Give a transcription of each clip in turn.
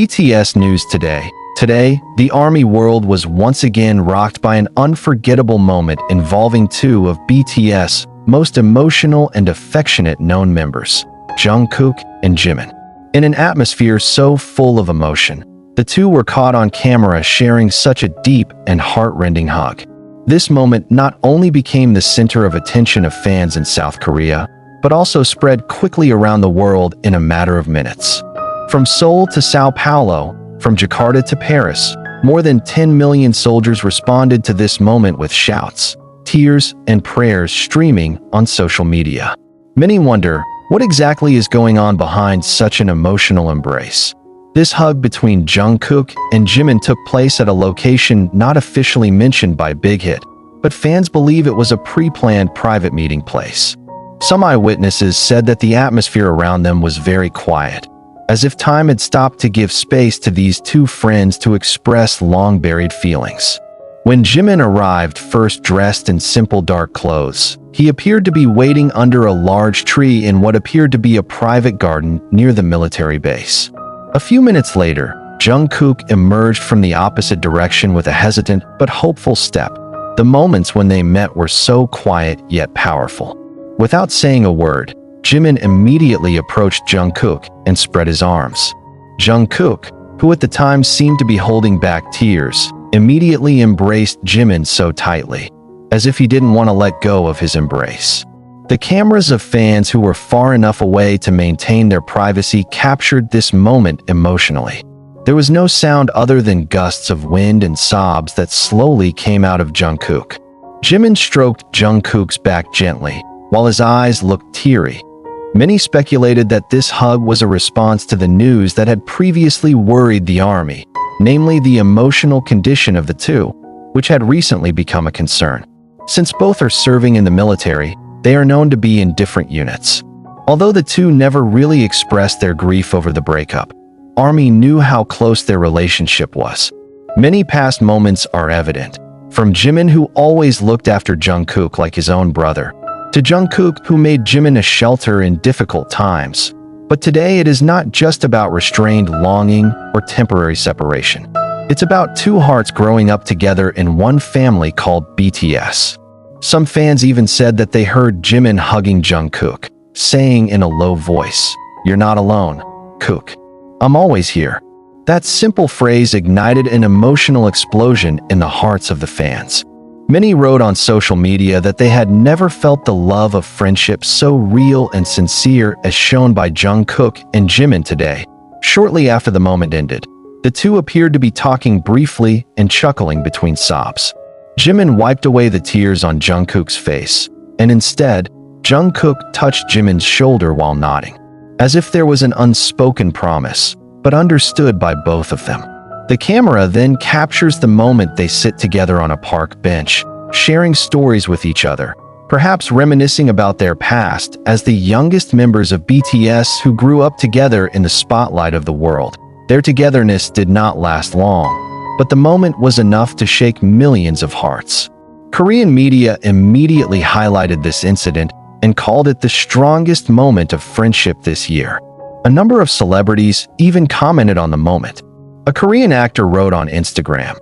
BTS news today. Today, the ARMY world was once again rocked by an unforgettable moment involving two of BTS' most emotional and affectionate known members, Jungkook and Jimin. In an atmosphere so full of emotion, the two were caught on camera sharing such a deep and heart-rending hug. This moment not only became the center of attention of fans in South Korea, but also spread quickly around the world in a matter of minutes. From Seoul to Sao Paulo, from Jakarta to Paris, more than 10 million soldiers responded to this moment with shouts, tears, and prayers streaming on social media. Many wonder, what exactly is going on behind such an emotional embrace? This hug between Jungkook and Jimin took place at a location not officially mentioned by Big Hit, but fans believe it was a pre-planned private meeting place. Some eyewitnesses said that the atmosphere around them was very quiet, as if time had stopped to give space to these two friends to express long-buried feelings. When Jimin arrived, first dressed in simple dark clothes, he appeared to be waiting under a large tree in what appeared to be a private garden near the military base. A few minutes later, Jungkook emerged from the opposite direction with a hesitant but hopeful step. The moments when they met were so quiet yet powerful. Without saying a word, Jimin immediately approached Jungkook and spread his arms. Jungkook, who at the time seemed to be holding back tears, immediately embraced Jimin so tightly, as if he didn't want to let go of his embrace. The cameras of fans who were far enough away to maintain their privacy captured this moment emotionally. There was no sound other than gusts of wind and sobs that slowly came out of Jungkook. Jimin stroked Jungkook's back gently, while his eyes looked teary. Many speculated that this hug was a response to the news that had previously worried the ARMY, namely the emotional condition of the two, which had recently become a concern. Since both are serving in the military, they are known to be in different units. Although the two never really expressed their grief over the breakup, ARMY knew how close their relationship was. Many past moments are evident, from Jimin, who always looked after Jungkook like his own brother, to Jungkook, who made Jimin a shelter in difficult times. But today it is not just about restrained longing or temporary separation. It's about two hearts growing up together in one family called BTS. Some fans even said that they heard Jimin hugging Jungkook, saying in a low voice, "You're not alone, Kook. I'm always here." That simple phrase ignited an emotional explosion in the hearts of the fans. Many wrote on social media that they had never felt the love of friendship so real and sincere as shown by Jungkook and Jimin today. Shortly after the moment ended, the two appeared to be talking briefly and chuckling between sobs. Jimin wiped away the tears on Jungkook's face, and instead, Jungkook touched Jimin's shoulder while nodding, as if there was an unspoken promise, but understood by both of them. The camera then captures the moment they sit together on a park bench, sharing stories with each other, perhaps reminiscing about their past as the youngest members of BTS who grew up together in the spotlight of the world. Their togetherness did not last long, but the moment was enough to shake millions of hearts. Korean media immediately highlighted this incident and called it the strongest moment of friendship this year. A number of celebrities even commented on the moment. A Korean actor wrote on Instagram,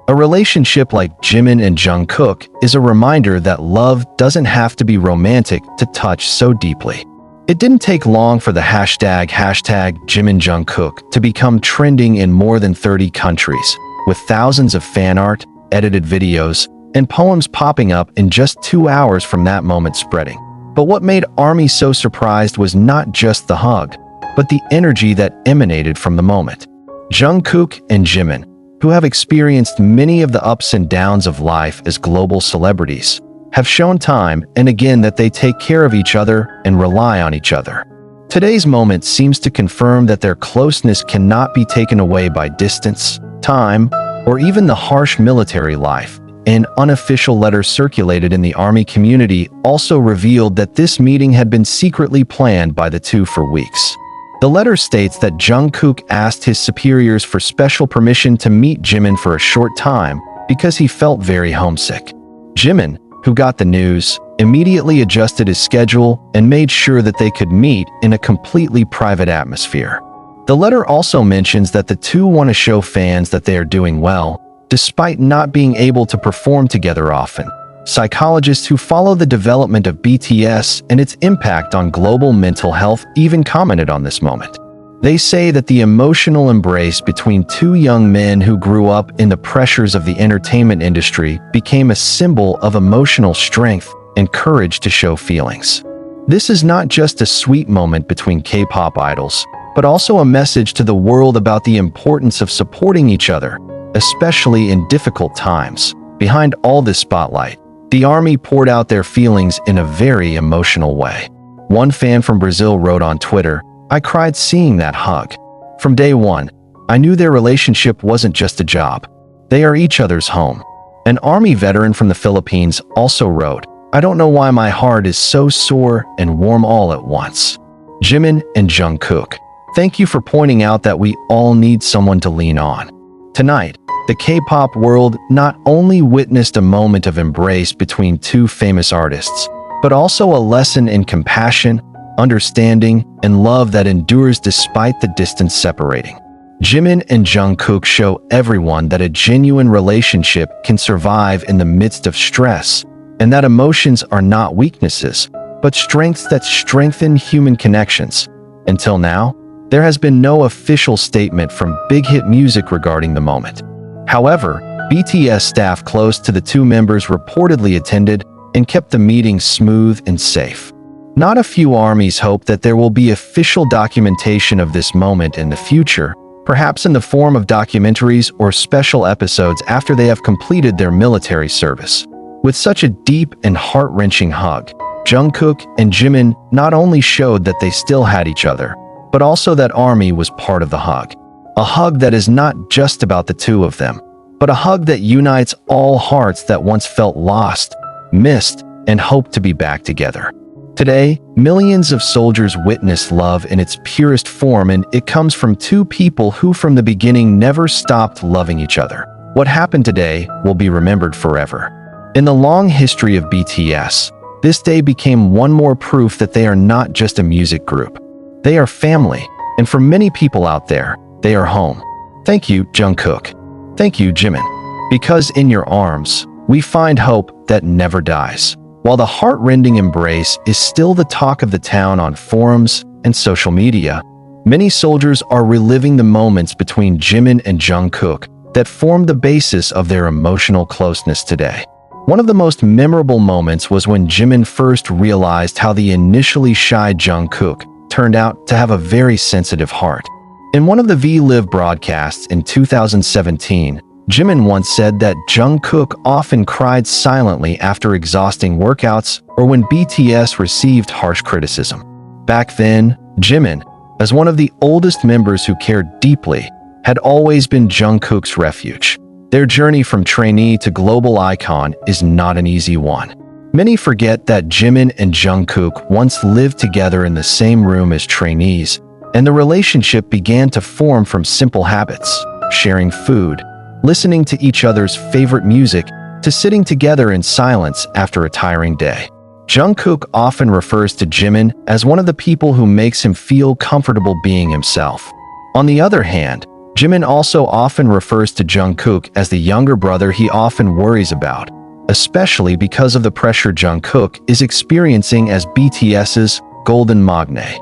"A relationship like Jimin and Jungkook is a reminder that love doesn't have to be romantic to touch so deeply." It didn't take long for the hashtag #JiminJungkook to become trending in more than 30 countries, with thousands of fan art, edited videos, and poems popping up in just 2 hours from that moment spreading. But what made ARMY so surprised was not just the hug, but the energy that emanated from the moment. Jungkook and Jimin, who have experienced many of the ups and downs of life as global celebrities, have shown time and again that they take care of each other and rely on each other. Today's moment seems to confirm that their closeness cannot be taken away by distance, time, or even the harsh military life. An unofficial letter circulated in the ARMY community also revealed that this meeting had been secretly planned by the two for weeks. The letter states that Jungkook asked his superiors for special permission to meet Jimin for a short time because he felt very homesick. Jimin, who got the news, immediately adjusted his schedule and made sure that they could meet in a completely private atmosphere. The letter also mentions that the two want to show fans that they are doing well, despite not being able to perform together often. Psychologists who follow the development of BTS and its impact on global mental health even commented on this moment. They say that the emotional embrace between two young men who grew up in the pressures of the entertainment industry became a symbol of emotional strength and courage to show feelings. This is not just a sweet moment between K-pop idols, but also a message to the world about the importance of supporting each other, especially in difficult times. Behind all this spotlight, the ARMY poured out their feelings in a very emotional way. One fan from Brazil wrote on Twitter, "I cried seeing that hug. From day one, I knew their relationship wasn't just a job. They are each other's home." An ARMY veteran from the Philippines also wrote, "I don't know why my heart is so sore and warm all at once." Jimin and Jungkook, thank you for pointing out that we all need someone to lean on. Tonight, the K-pop world not only witnessed a moment of embrace between two famous artists, but also a lesson in compassion, understanding, and love that endures despite the distance separating. Jimin and Jungkook show everyone that a genuine relationship can survive in the midst of stress, and that emotions are not weaknesses, but strengths that strengthen human connections. Until now, there has been no official statement from Big Hit Music regarding the moment. However, BTS staff close to the two members reportedly attended and kept the meeting smooth and safe. Not a few armies hope that there will be official documentation of this moment in the future, perhaps in the form of documentaries or special episodes after they have completed their military service. With such a deep and heart-wrenching hug, Jungkook and Jimin not only showed that they still had each other, but also that ARMY was part of the hug. A hug that is not just about the two of them, but a hug that unites all hearts that once felt lost, missed, and hoped to be back together. Today, millions of soldiers witness love in its purest form, and it comes from two people who from the beginning never stopped loving each other. What happened today will be remembered forever. In the long history of BTS, this day became one more proof that they are not just a music group. They are family, and for many people out there, they are home. Thank you, Jungkook. Thank you, Jimin. Because in your arms, we find hope that never dies. While the heart-rending embrace is still the talk of the town on forums and social media, many soldiers are reliving the moments between Jimin and Jungkook that formed the basis of their emotional closeness today. One of the most memorable moments was when Jimin first realized how the initially shy Jungkook turned out to have a very sensitive heart. In one of the V-Live broadcasts in 2017, Jimin once said that Jungkook often cried silently after exhausting workouts or when BTS received harsh criticism. Back then, Jimin, as one of the oldest members who cared deeply, had always been Jungkook's refuge. Their journey from trainee to global icon is not an easy one. Many forget that Jimin and Jungkook once lived together in the same room as trainees, and the relationship began to form from simple habits, sharing food, listening to each other's favorite music, to sitting together in silence after a tiring day. Jungkook often refers to Jimin as one of the people who makes him feel comfortable being himself. On the other hand, Jimin also often refers to Jungkook as the younger brother he often worries about, especially because of the pressure Jungkook is experiencing as BTS's golden magne.